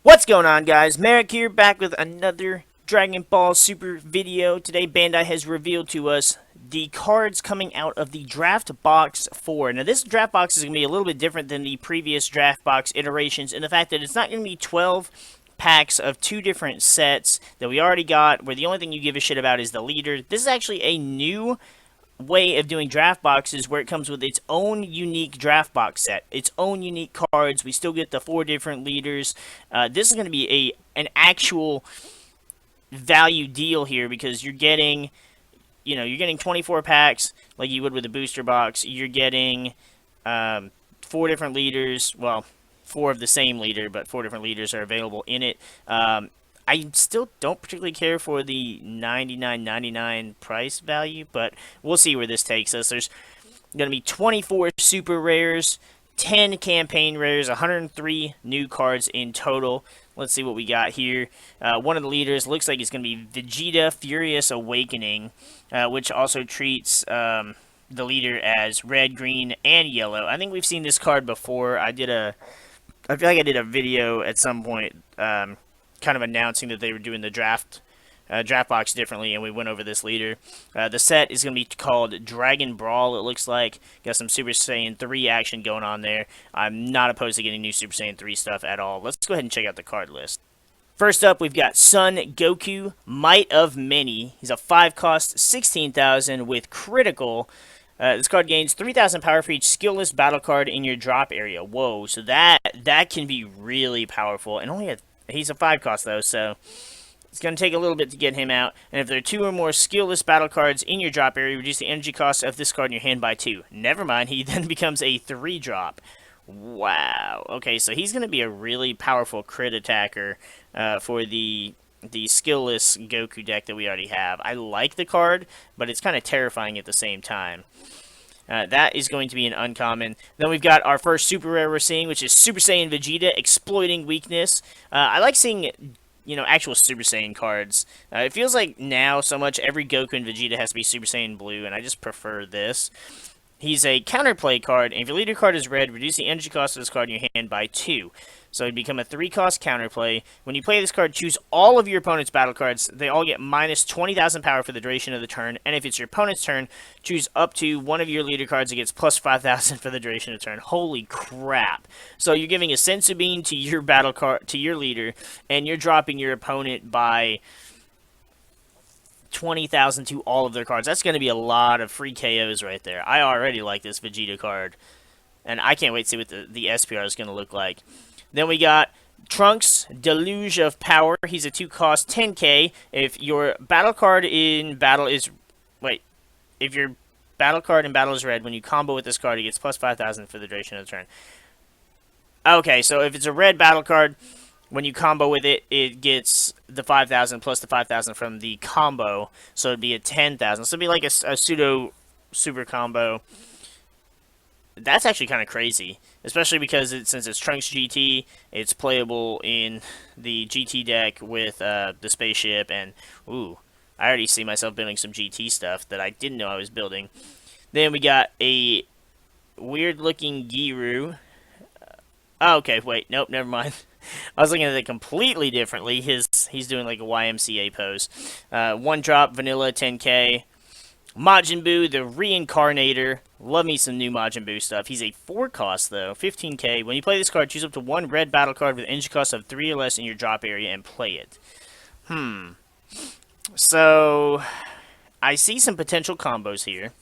What's going on, guys? MariK here, back with another Dragon Ball Super video. Today, Bandai has revealed to us the cards coming out of the Draft Box 4. Now, this Draft Box is going to be a little bit different than the previous Draft Box iterations in the fact that it's not going to be 12 packs of two different sets that we already got, where the only thing you give a shit about is the leader. This is actually a new way of doing draft boxes where it comes with its own unique draft box set, its own unique cards. We still get the four different leaders. This is going to be an actual value deal here because you're getting 24 packs like you would with a booster box. You're getting four different leaders. Well, four of the same leader, but four different leaders are available in it. I still don't particularly care for the $99.99 price value, but we'll see where this takes us. There's going to be 24 super rares, 10 campaign rares, 103 new cards in total. Let's see what we got here. One of the leaders looks like it's going to be Vegeta Furious Awakening, which also treats the leader as red, green, and yellow. I think we've seen this card before. I feel like I did a video at some point kind of announcing that they were doing the draft box differently, and we went over this leader. The set is going to be called Dragon Brawl, it looks like. Got some Super Saiyan 3 action going on there. I'm not opposed to getting new Super Saiyan 3 stuff at all. Let's go ahead and check out the card list. First up, we've got Son Goku, Might of Many. He's a 5-cost, 16,000 with critical. This card gains 3,000 power for each skillless battle card in your drop area. Whoa, so that can be really powerful. And he's a 5-cost, though, so it's going to take a little bit to get him out. And if there are 2 or more skillless battle cards in your drop area, reduce the energy cost of this card in your hand by 2. Never mind, he then becomes a 3-drop. Wow. Okay, so he's going to be a really powerful crit attacker for the skillless Goku deck that we already have. I like the card, but it's kind of terrifying at the same time. That is going to be an uncommon. Then we've got our first super rare we're seeing, which is Super Saiyan Vegeta, Exploiting Weakness. I like seeing, actual Super Saiyan cards. It feels like now so much every Goku and Vegeta has to be Super Saiyan Blue, and I just prefer this. He's a counterplay card, and if your leader card is red, reduce the energy cost of this card in your hand by 2. So it'd become a 3-cost counterplay. When you play this card, choose all of your opponent's battle cards. They all get minus 20,000 power for the duration of the turn, and if it's your opponent's turn, choose up to one of your leader cards that gets plus 5,000 for the duration of the turn. Holy crap. So you're giving a Senzu Bean to your battle card, to your leader, and you're dropping your opponent by 20,000 to all of their cards. That's going to be a lot of free KOs right there. I already like this Vegeta card, and I can't wait to see what the SPR is going to look like. Then we got Trunks, Deluge of Power. He's a 2-cost, 10k. If your battle card in battle is... Wait. If your battle card in battle is red, when you combo with this card, it gets plus 5,000 for the duration of the turn. Okay, so if it's a red battle card, when you combo with it, it gets the 5,000 plus the 5,000 from the combo. So it'd be a 10,000. So it'd be like a pseudo super combo. That's actually kind of crazy, especially because since it's Trunks GT, it's playable in the GT deck with the spaceship, and ooh, I already see myself building some GT stuff that I didn't know I was building. Then we got a weird-looking Giru. Oh, okay, wait, nope, never mind. I was looking at it completely differently. He's doing like a YMCA pose. 1-drop, vanilla, 10k. Majin Buu, the Reincarnator. Love me some new Majin Buu stuff. He's a 4-cost, though, 15k. When you play this card, choose up to one red battle card with energy cost of 3 or less in your drop area and play it. So, I see some potential combos here.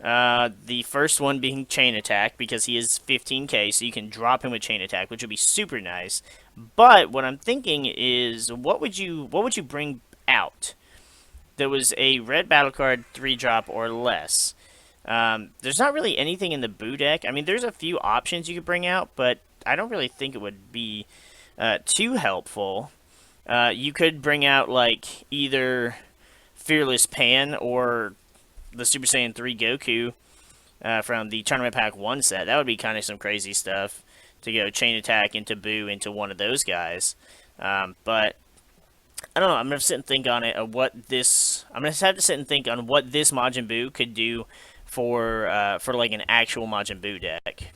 The first one being Chain Attack, because he is 15k, so you can drop him with Chain Attack, which would be super nice. But what I'm thinking is, what would you bring out? There was a red battle card, 3-drop or less. There's not really anything in the Buu deck. I mean, there's a few options you could bring out, but I don't really think it would be too helpful. You could bring out, like, either Fearless Pan or the Super Saiyan 3 Goku from the Tournament Pack 1 set. That would be kind of some crazy stuff to go Chain Attack into Buu into one of those guys. But I don't know. I'm gonna sit and think on it. I'm gonna have to sit and think on what this Majin Buu could do for like an actual Majin Buu deck.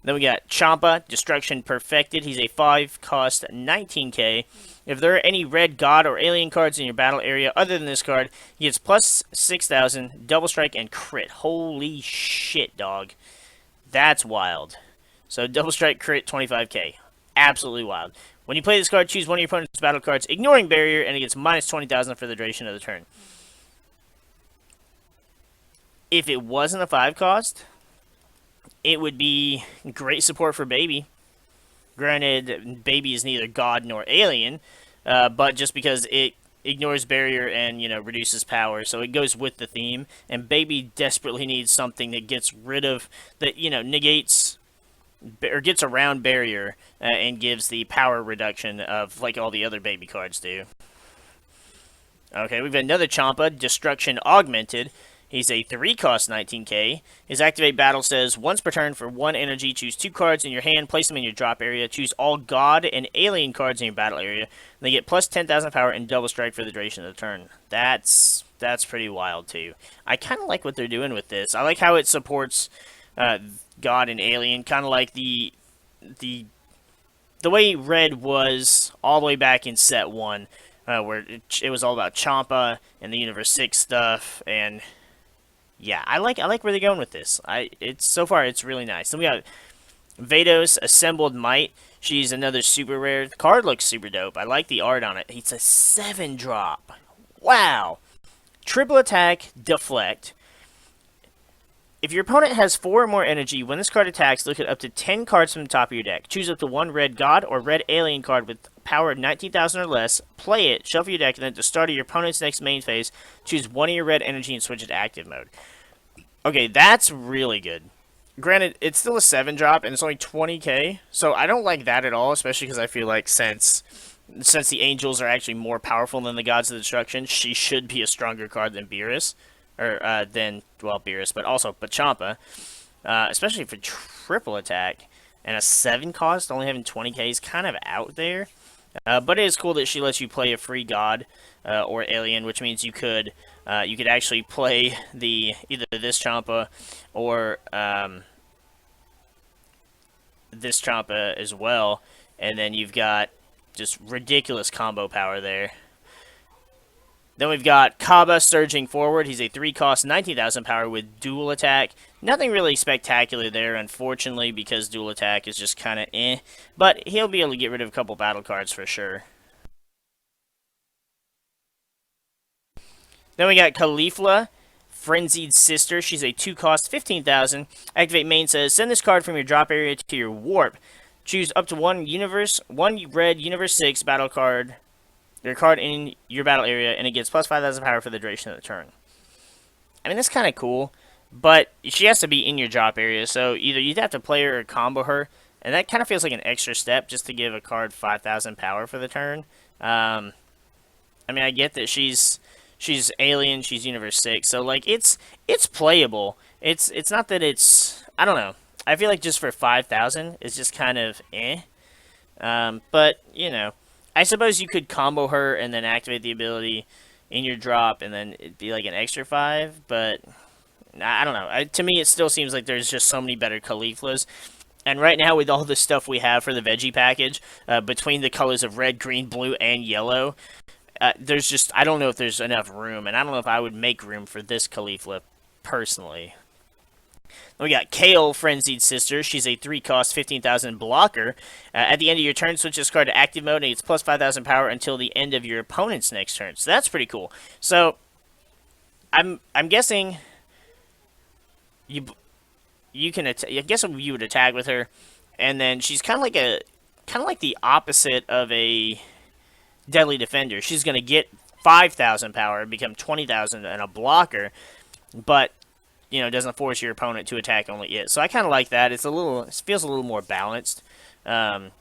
Then we got Champa, Destruction Perfected. He's a 5 cost 19k. If there are any red god or alien cards in your battle area other than this card, he gets plus 6,000, double strike, and crit. Holy shit, dog. That's wild. So double strike, crit, 25k. Absolutely wild. When you play this card, choose one of your opponent's battle cards, ignoring barrier, and it gets minus 20,000 for the duration of the turn. If it wasn't a 5 cost, it would be great support for Baby. Granted, Baby is neither god nor alien, but just because it ignores barrier and, reduces power, so it goes with the theme. And Baby desperately needs something that gets rid of, that, negates or gets around barrier and gives the power reduction of like all the other Baby cards do. Okay, we've got another Champa, Destruction Augmented. He's a 3 cost 19k. His activate battle says, once per turn for 1 energy, choose 2 cards in your hand, place them in your drop area, choose all god and alien cards in your battle area, and they get plus 10,000 power and double strike for the duration of the turn. That's pretty wild too. I kind of like what they're doing with this. I like how it supports god and alien, kind of like the way Red was all the way back in set 1, where it was all about Champa and the Universe 6 stuff, and yeah, I like where they're going with this. So far it's really nice. Then we got Vados, Assembled Might. She's another super rare. The card looks super dope. I like the art on it. It's a 7-drop. Wow. Triple attack, deflect. If your opponent has 4 or more energy, when this card attacks, look at up to 10 cards from the top of your deck. Choose up to 1 red god or red alien card with power of 19,000 or less, play it, shuffle your deck, and then at the start of your opponent's next main phase, choose 1 of your red energy and switch it to active mode. Okay, that's really good. Granted, it's still a 7-drop, and it's only 20k, so I don't like that at all, especially because I feel like since the angels are actually more powerful than the gods of destruction, she should be a stronger card than Beerus. Or, Beerus, but Champa. Especially for triple attack. And a 7 cost, only having 20k is kind of out there. But it is cool that she lets you play a free god or alien, which means you could actually play either this Champa or this Champa as well. And then you've got just ridiculous combo power there. Then we've got Kaba surging forward. He's a 3 cost, 19,000 power with dual attack. Nothing really spectacular there, unfortunately, because dual attack is just kind of eh. But he'll be able to get rid of a couple battle cards for sure. Then we got Caulifla, Frenzied Sister. She's a 2 cost, 15,000. Activate main says, send this card from your drop area to your warp. Choose up to one red Universe 6 battle card. Your card in your battle area, and it gets plus 5,000 power for the duration of the turn. I mean, that's kind of cool, but she has to be in your drop area, so either you'd have to play her or combo her, and that kind of feels like an extra step just to give a card 5,000 power for the turn. I mean, I get that she's alien, she's Universe 6, so, like, it's playable. It's not that it's, I don't know. I feel like just for 5,000, it's just kind of eh. But, I suppose you could combo her and then activate the ability in your drop, and then it'd be like an extra 5, but I don't know. To me, it still seems like there's just so many better Cauliflas. And right now, with all the stuff we have for the veggie package, between the colors of red, green, blue, and yellow, there's just, I don't know if there's enough room, and I don't know if I would make room for this Caulifla personally. Then we got Kale, Frenzied Sister. She's a 3 cost, 15,000 blocker. At the end of your turn, switch this card to active mode, and it's plus 5,000 power until the end of your opponent's next turn. So that's pretty cool. So I'm guessing you can I guess you would attack with her, and then she's kind of like the opposite of a Deadly Defender. She's gonna get 5,000 power and become 20,000 and a blocker, but doesn't force your opponent to attack only it. So I kind of like that. It feels a little more balanced. And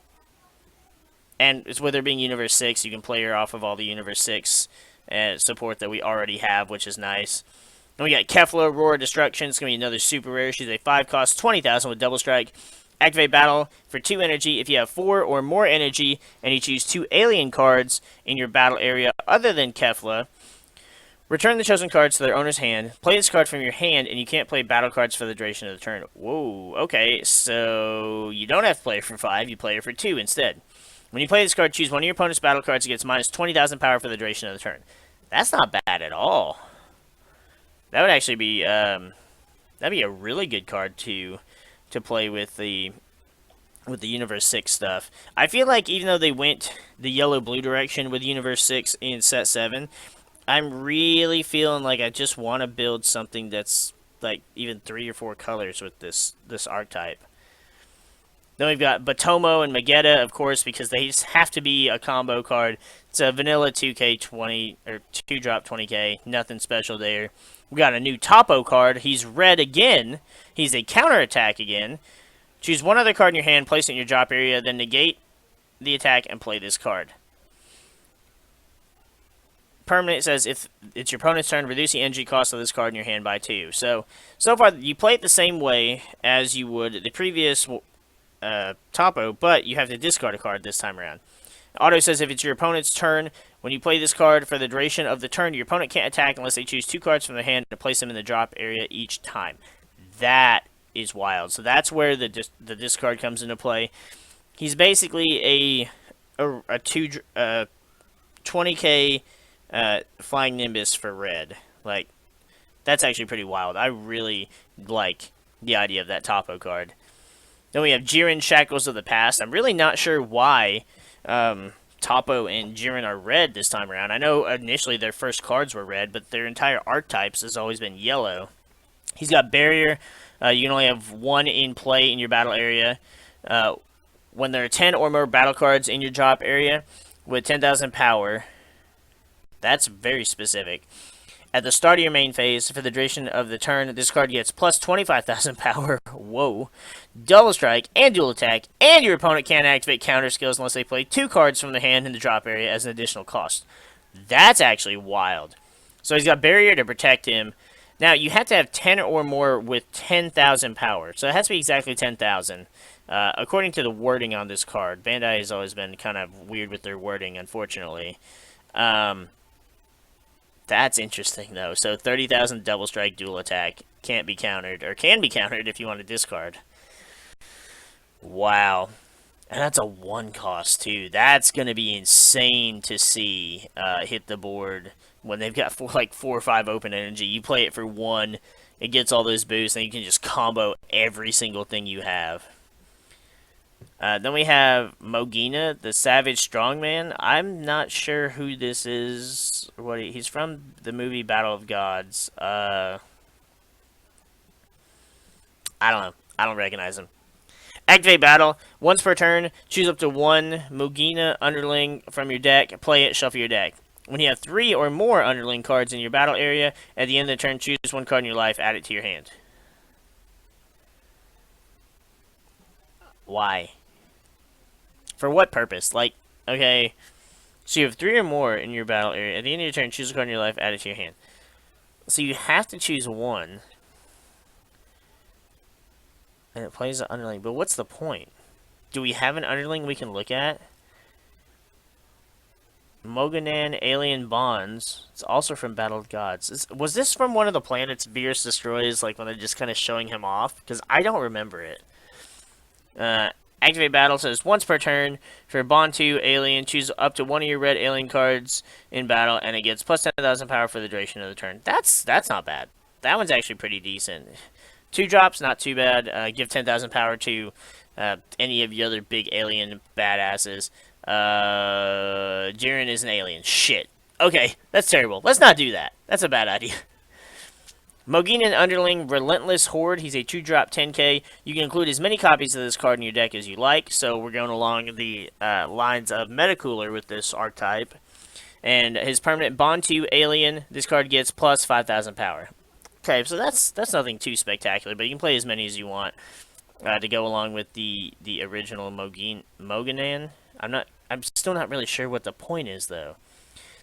it's with her being Universe 6, you can play her off of all the Universe 6 support that we already have, which is nice. Then we got Kefla, Roar Destruction. It's going to be another super rare. She's a 5 cost, 20,000 with double strike. Activate battle for 2 energy if you have 4 or more energy and you choose 2 alien cards in your battle area other than Kefla. Return the chosen cards to their owner's hand. Play this card from your hand, and you can't play battle cards for the duration of the turn. Whoa, okay, so you don't have to play it for 5, you play it for 2 instead. When you play this card, choose one of your opponent's battle cards. It gets minus 20,000 power for the duration of the turn. That's not bad at all. That would actually be, that'd be a really good card to play with the Universe 6 stuff. I feel like even though they went the yellow-blue direction with Universe 6 in Set 7, I'm really feeling like I just want to build something that's like even 3 or 4 colors with this archetype. Then we've got Batomo and Magetta, of course, because they just have to be a combo card. It's a vanilla 2K 20 or 2-drop 20K, nothing special there. We got a new Topo card. He's red again. He's a counterattack again. Choose one other card in your hand, place it in your drop area, then negate the attack and play this card. Permanent says if it's your opponent's turn, reduce the energy cost of this card in your hand by 2. So far, you play it the same way as you would the previous Topo, but you have to discard a card this time around. Auto says if it's your opponent's turn, when you play this card for the duration of the turn, your opponent can't attack unless they choose 2 cards from their hand to place them in the drop area each time. That is wild. So that's where the discard comes into play. He's basically a 20k Flying Nimbus for red. Like, that's actually pretty wild. I really like the idea of that Topo card. Then we have Jiren, Shackles of the Past. I'm really not sure why Topo and Jiren are red this time around. I know initially their first cards were red, but their entire archetypes has always been yellow. He's got Barrier. You can only have 1 in play in your battle area. When there are 10 or more battle cards in your drop area with 10,000 power, that's very specific. At the start of your main phase, for the duration of the turn, this card gets plus 25,000 power, whoa, double strike, and dual attack, and your opponent can't activate counter skills unless they play 2 cards from the hand in the drop area as an additional cost. That's actually wild. So he's got Barrier to protect him. Now, you have to have 10 or more with 10,000 power, so it has to be exactly 10,000. According to the wording on this card, Bandai has always been kind of weird with their wording, unfortunately. That's interesting, though. So 30,000 double strike, dual attack, can't be countered, or can be countered if you want to discard. Wow. And that's a 1 cost, too. That's going to be insane to see hit the board when they've got 4 or 5 open energy. You play it for 1, it gets all those boosts, and you can just combo every single thing you have. Then we have Mogina, the Savage Strongman. I'm not sure who this is. He's from the movie Battle of Gods. I don't know. I don't recognize him. Activate battle. Once per turn, choose up to 1 Mogina underling from your deck. Play it, shuffle your deck. When you have 3 or more underling cards in your battle area, at the end of the turn, choose 1 card in your life, add it to your hand. Why? For what purpose? Like, okay, so you have 3 or more in your battle area. At the end of your turn, choose a card in your life, add it to your hand. So you have to choose 1. And it plays the underling. But what's the point? Do we have an underling we can look at? Moganan Alien Bonds. It's also from Battle of Gods. Was this from one of the planets Beerus destroys, like when they're just kind of showing him off? Because I don't remember it. Activate battle says once per turn for Bond 2 Alien, choose up to 1 of your red alien cards in battle, and it gets plus 10,000 power for the duration of the turn. That's not bad. That one's actually pretty decent. 2 drops, not too bad. Give 10,000 power to any of the other big alien badasses. Jiren is an alien. Shit. Okay, that's terrible. Let's not do that. That's a bad idea. Moginan Underling Relentless Horde. He's a 2-drop 10k. You can include as many copies of this card in your deck as you like. So we're going along the lines of Metacooler with this archetype. And his permanent Bond 2 Alien. This card gets plus 5,000 power. Okay, so that's nothing too spectacular, but you can play as many as you want to go along with the original Moganan. I'm still not really sure what the point is, though.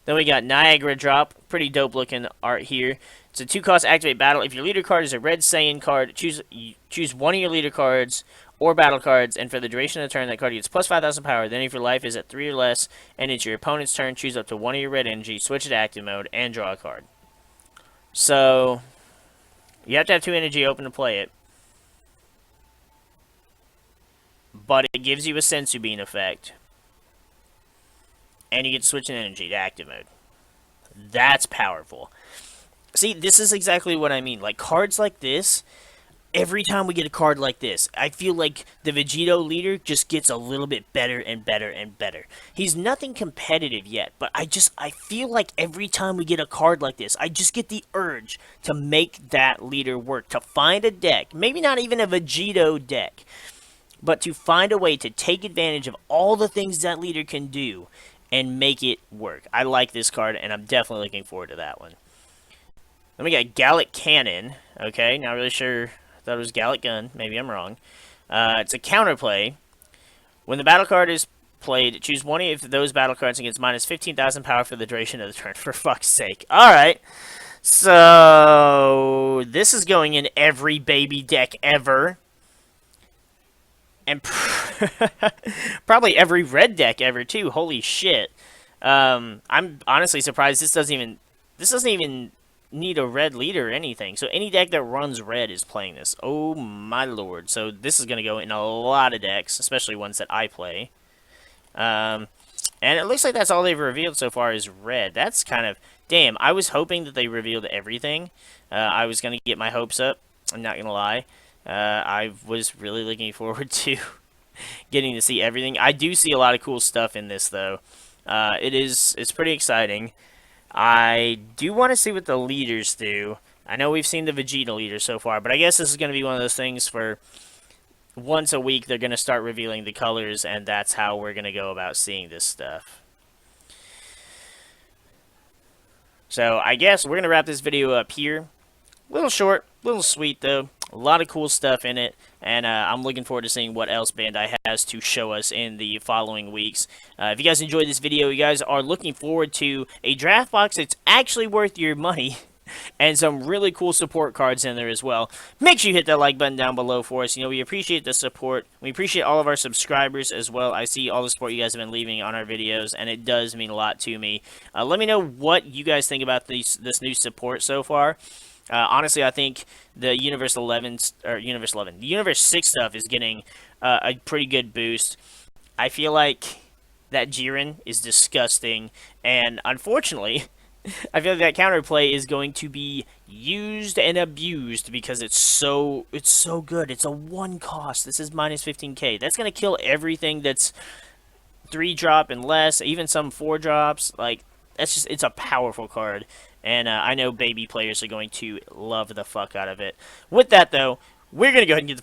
Then we got Niagara Drop. Pretty dope looking art here. It's a 2-cost activate battle. If your leader card is a red Saiyan card, choose 1 of your leader cards or battle cards, and for the duration of the turn, that card gets plus 5,000 power. Then if your life is at 3 or less, and it's your opponent's turn, choose up to 1 of your red energy, switch it to active mode, and draw a card. So, you have to have 2 energy open to play it. But it gives you a Sensu Bean effect. And you get to switch an energy to active mode. That's powerful. See, this is exactly what I mean. Like, cards like this, every time we get a card like this, I feel like the Vegito leader just gets a little bit better and better and better. He's nothing competitive yet, but I feel like every time we get a card like this, I just get the urge to make that leader work, to find a deck, maybe not even a Vegito deck, but to find a way to take advantage of all the things that leader can do and make it work. I like this card, and I'm definitely looking forward to that one. Then we got Gallic Cannon. Okay, not really sure. I thought it was Gallic Gun. Maybe I'm wrong. It's a counterplay. When the battle card is played, choose one of those battle cards and gets minus 15,000 power for the duration of the turn. For fuck's sake. Alright. So, this is going in every baby deck ever. And probably every red deck ever, too. Holy shit. I'm honestly surprised this doesn't even need a red leader or anything. So any deck that runs red is playing this. Oh my lord. So this is going to go in a lot of decks, especially ones that I play. And it looks like that's all they've revealed so far is red. That's kind of... Damn, I was hoping that they revealed everything. I was going to get my hopes up. I'm not going to lie. I was really looking forward to getting to see everything. I do see a lot of cool stuff in this, though. It's pretty exciting. I do want to see what the leaders do. I know we've seen the Vegeta leader so far, but I guess this is going to be one of those things for once a week they're going to start revealing the colors, and that's how we're going to go about seeing this stuff. So I guess we're going to wrap this video up here. Little short, little sweet though. A lot of cool stuff in it, and I'm looking forward to seeing what else Bandai has to show us in the following weeks. If you guys enjoyed this video, you guys are looking forward to a draft box that's actually worth your money, and some really cool support cards in there as well. Make sure you hit that like button down below for us. You know, we appreciate the support. We appreciate all of our subscribers as well. I see all the support you guys have been leaving on our videos, and it does mean a lot to me. Let me know what you guys think about this new support so far. Honestly, I think the Universe 6 stuff is getting a pretty good boost. I feel like that Jiren is disgusting, and unfortunately, I feel like that counterplay is going to be used and abused because it's so good. It's a 1 cost. This is minus 15k. That's gonna kill everything that's 3 drop and less, even some 4 drops. Like, it's a powerful card. And I know baby players are going to love the fuck out of it. With that, though, we're going to go ahead and get the